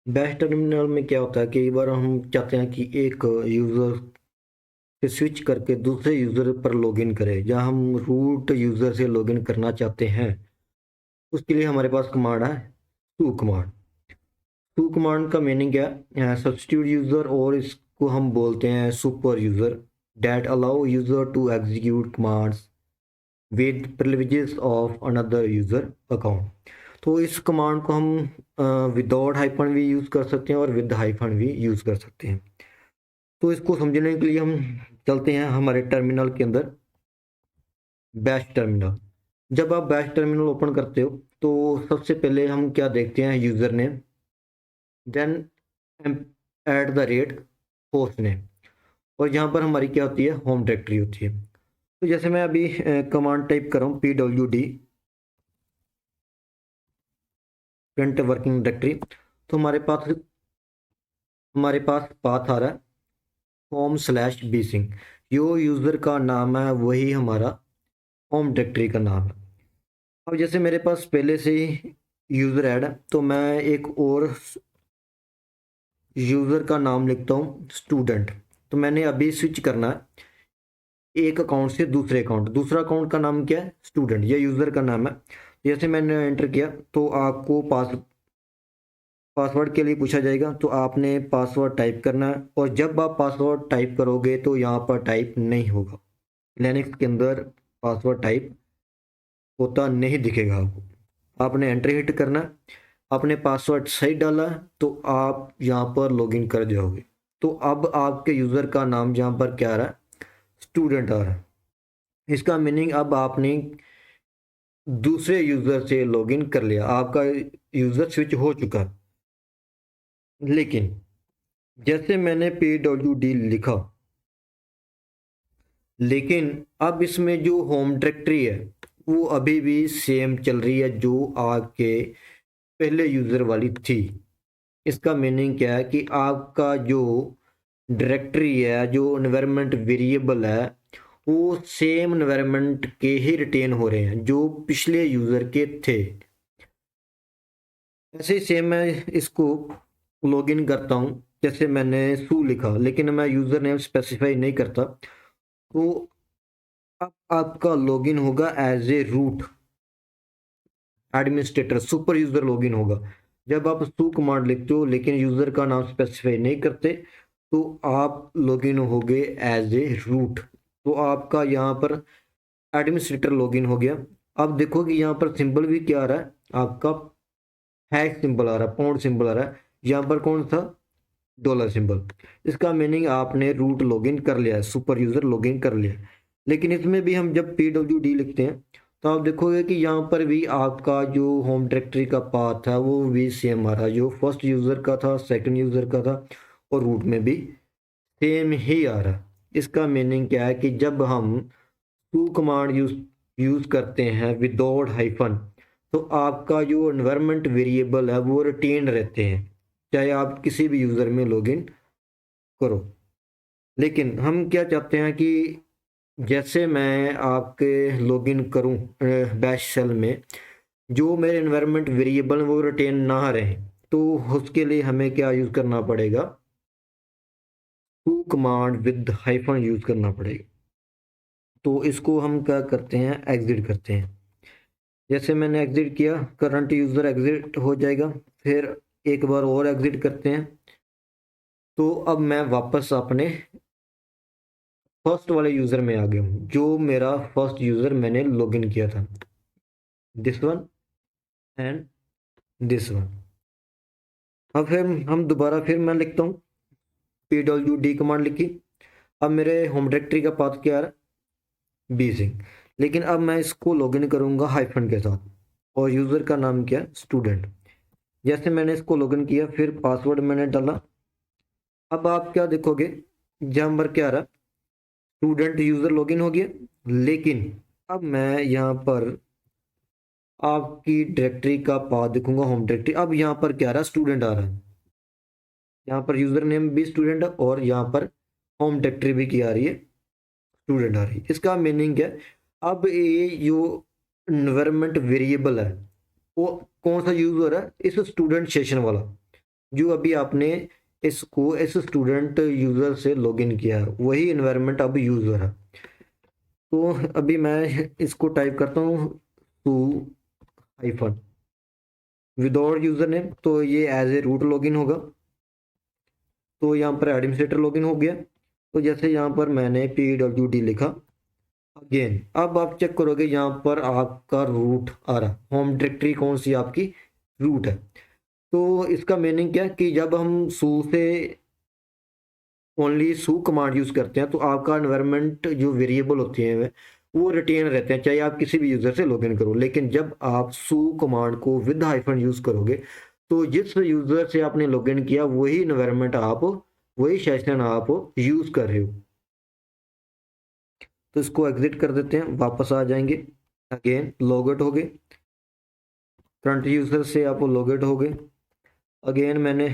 Bash terminal में क्या होता है, कई बार हम चाहते हैं कि एक यूज़र से स्विच करके दूसरे यूज़र पर लॉगिन करें, या हम रूट यूज़र से लॉगिन करना चाहते हैं। उसके लिए हमारे पास कमांड है टू कमांड। टू कमांड का मीनिंग क्या है? सब्स्टिट्यूट यूज़र, और इसको हम बोलते हैं super user, that allow user to execute commands with privileges of another user account. तो इस कमांड को हम विदाउट हाइफन भी यूज़ कर सकते हैं और विद हाइफन भी यूज़ कर सकते हैं। तो इसको समझने के लिए हम चलते हैं हमारे टर्मिनल के अंदर, बैश टर्मिनल। जब आप बैश टर्मिनल ओपन करते हो तो सबसे पहले हम क्या देखते हैं, user name, then at the rate host name, और यहाँ पर हमारी क्या होती है, होम डायरेक्टरी होती है। तो जैसे मैं अभी कमांड टाइप कर रहा हूँ PWD प्रिंट वर्किंग डायरेक्टरी, तो हमारे पास पाथ आ रहा है home/bsync। जो यूज़र का नाम है वही हमारा होम डायरेक्टरी का नाम है। अब जैसे मेरे पास पहले से ही यूज़र ऐड है, तो मैं एक और यूज़र का नाम लिखता हूँ स्टूडेंट। तो मैंने अभी स्विच करना है एक अकाउंट से दूसरे अकाउंट। दूसरा अकाउंट का नाम क्या है, स्टूडेंट, ये यूज़र का नाम है। जैसे मैंने एंटर किया तो आपको पासवर्ड के लिए पूछा जाएगा, तो आपने पासवर्ड टाइप करना है, और जब आप पासवर्ड टाइप करोगे तो यहाँ पर टाइप नहीं होगा। लिनक्स के अंदर पासवर्ड टाइप होता नहीं दिखेगा आपको। आपने एंटर हिट करना है, आपने पासवर्ड सही डाला है तो आप यहाँ पर लॉगिन कर जाओगे। तो अब आपके यूज़र का नाम यहाँ पर क्या आ रहा है, स्टूडेंट आ रहा है। इसका मीनिंग अब आपने दूसरे यूज़र से लॉगिन कर लिया, आपका यूज़र स्विच हो चुका है। लेकिन जैसे मैंने PWD लिखा, लेकिन अब इसमें जो होम डायरेक्टरी है वो अभी भी सेम चल रही है जो आपके पहले यूज़र वाली थी। इसका मीनिंग क्या है कि आपका जो डायरेक्टरी है, जो एनवायरनमेंट वेरिएबल है, वो सेम एनवायरनमेंट के ही रिटेन हो रहे हैं जो पिछले यूज़र के थे। ऐसे ही सेम मैं इसको लॉगिन करता हूँ, जैसे मैंने सू लिखा लेकिन मैं यूज़र नेम स्पेसिफाई नहीं करता, तो अब आपका लॉगिन होगा as a root administrator, super user login होगा। जब आप सू कमांड लिखते हो लेकिन यूज़र का नाम स्पेसिफाई नहीं करते, तो आप लॉगिन होगे एज ए रूट। तो आपका यहाँ पर एडमिनिस्ट्रेटर लॉगिन हो गया। अब देखो कि यहाँ पर सिंबल भी क्या आ रहा है, आपका हैश सिंबल आ रहा है, पाउंड सिंबल आ रहा है। यहाँ पर कौन सा, डॉलर सिंबल। इसका मीनिंग आपने रूट लॉगिन कर लिया है, सुपर यूजर लॉगिन कर लिया है। लेकिन इसमें भी हम जब PWD लिखते हैं तो आप देखोगे कि यहाँ पर भी आपका जो होम डायरेक्टरी का पाथ है वो भी सेम आ रहा है, जो फर्स्ट यूजर का था, सेकंड यूजर का था, और रूट में भी सेम ही आ रहा है। इसका मीनिंग क्या है कि जब हम टू कमांड यूज करते हैं विदाउट हाइफन, तो आपका जो एनवायरनमेंट वेरिएबल है वो रिटेन रहते हैं, चाहे आप किसी भी यूज़र में लॉगिन करो। लेकिन हम क्या चाहते हैं कि जैसे मैं आपके लॉगिन करूं बैश शेल में, जो मेरे एनवायरनमेंट वेरिएबल वो रिटेन ना रहे, तो उसके लिए हमें क्या यूज़ करना पड़ेगा, to command with hyphen use करना पड़ेगा। तो इसको हम क्या करते हैं, एग्जिट करते हैं। जैसे मैंने एग्जिट किया, करंट यूज़र एग्जिट हो जाएगा। फिर एक बार और एग्जिट करते हैं, तो अब मैं वापस अपने फर्स्ट वाले यूज़र में आ गया हूँ, जो मेरा फर्स्ट यूज़र मैंने लॉगिन किया था, this one and this one. अब फिर हम दोबारा फिर मैं लिखता हूँ PWD कमांड लिखी। अब मेरे होम डायरेक्टरी का पाथ क्या है, बी सिंह। लेकिन अब मैं इसको लॉगिन करूँगा हाइफन के साथ, और यूज़र का नाम क्या है, स्टूडेंट। जैसे मैंने इसको लॉगिन किया, फिर पासवर्ड मैंने डाला। अब आप क्या देखोगे, जहाँ पर क्या आ रहा, स्टूडेंट यूज़र लॉगिन हो गया। लेकिन अब मैं यहाँ पर आपकी डायरेक्टरी का पाथ देखूंगा, होम डायरेक्टरी। अब यहाँ पर क्या आ रहा है, स्टूडेंट आ रहा है। यहाँ पर यूजर नेम भी स्टूडेंट है, और यहाँ पर होम डायरेक्टरी भी क्या आ रही है, स्टूडेंट आ रही है। इसका मीनिंग क्या है, अब ये जो एनवायरनमेंट वेरिएबल है वो कौन सा यूज हो रहा है, इस स्टूडेंट सेशन वाला। जो अभी आपने इसको इस स्टूडेंट यूज़र से लॉगिन किया है, वही इन्वायरमेंट अब यूज़र है। तो अभी मैं इसको टाइप करता हूँ to hyphen without user name, तो ये एज ए रूट लॉगिन होगा। तो यहाँ पर एडमिनिस्ट्रेटर लॉगिन हो गया। तो जैसे यहाँ पर मैंने PWD लिखा अगेन, अब आप चेक करोगे यहाँ पर आपका रूट आ रहा, होम डायरेक्टरी कौन सी आपकी रूट है। तो इसका मीनिंग क्या है कि जब हम सू से ओनली सू कमांड यूज़ करते हैं तो आपका एनवायरनमेंट जो वेरिएबल होते हैं वो रिटेन रहते हैं, चाहे आप किसी भी यूज़र से लॉगिन करो। लेकिन जब आप सू कमांड को विद हाइफन यूज़ करोगे तो जिस यूज़र से आपने लॉगिन किया वही एनवायरनमेंट आप, वही सेशन आप यूज़ कर रहे हो। तो इसको एग्जिट कर देते हैं, वापस आ जाएंगे। अगेन लॉग आउट हो गए, करंट यूज़र से आप लॉग आउट हो गए। अगेन मैंने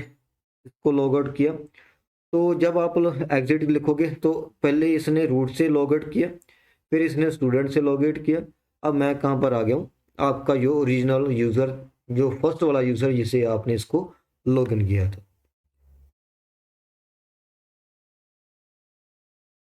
इसको लॉग आउट किया। तो जब आप एग्जिट लिखोगे तो पहले इसने रूट से लॉग आउट किया, फिर इसने स्टूडेंट से लॉग आउट किया। अब मैं कहाँ पर आ गया हूँ, आपका जो ओरिजिनल यूज़र, जो फर्स्ट वाला यूज़र जिसे आपने इसको लॉगिन किया था।